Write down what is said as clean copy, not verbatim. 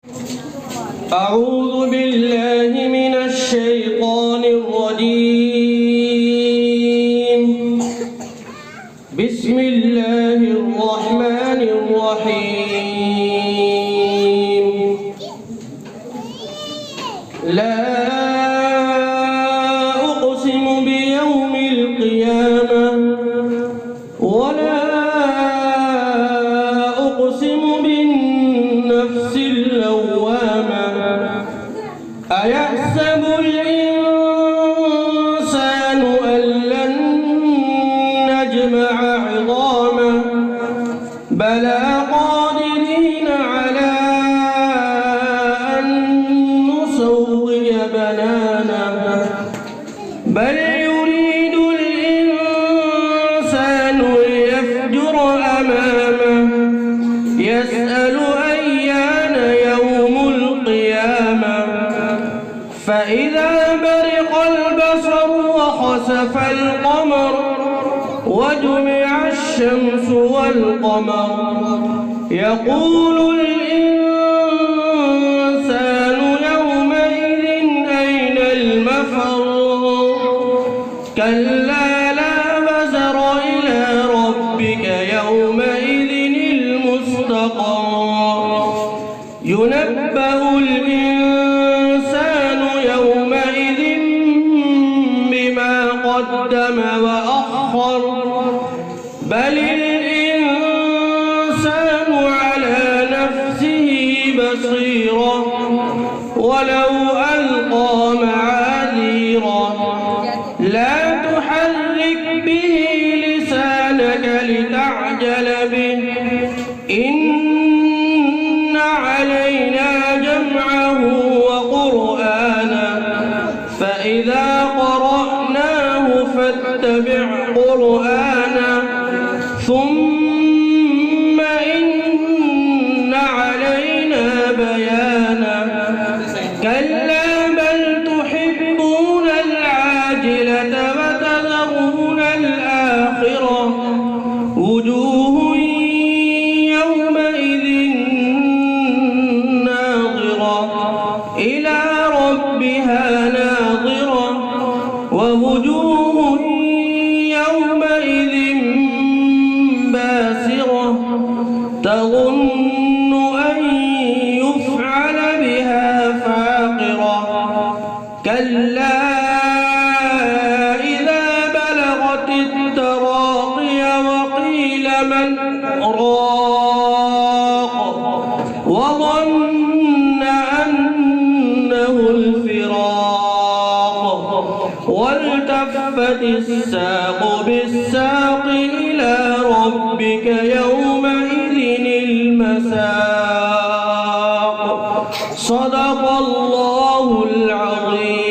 أعوذ بالله من الشيطان الرجيم. بسم الله الرحمن الرحيم. لا أقسم بيوم القيامة ولا أقسم بالنفس اللوامة. أيحسب الإنسان أن لن نجمع عظامه بلى قادرين على أن نسوي بنانه بل يريد الإنسان ليفجر أمامه يسأل أيان يوم القيامة فإذا برق البصر وخسف القمر وجمع الشمس والقمر يقول الإنسان يومئذ أين المفر كلا لا وزر إلى ربك يومئذ المستقر ينبأ الإنسان يومئذ بما قدم وأخر بل الإنسان على نفسه بصيرة ولو ألقى معاذيره لا تحرك به لسانك لتعجل به إن علينا جمعه وقرآنه فإذا قرأناه فاتبع قرآنه ثم إن علينا بيانه كلا بل تحبون العاجلة وتذرون الآخرة وجوه يومئذ ناظرة إلى ربها ناظرة ووجوه يومئذ باسرة تظن أن يفعل بها فاقرة كلا إذا بلغت التراقي وقيل من راق وظن أنه الفراق والتفت الساق بالساق إلى ربك يومئذ المساق صدق الله العظيم.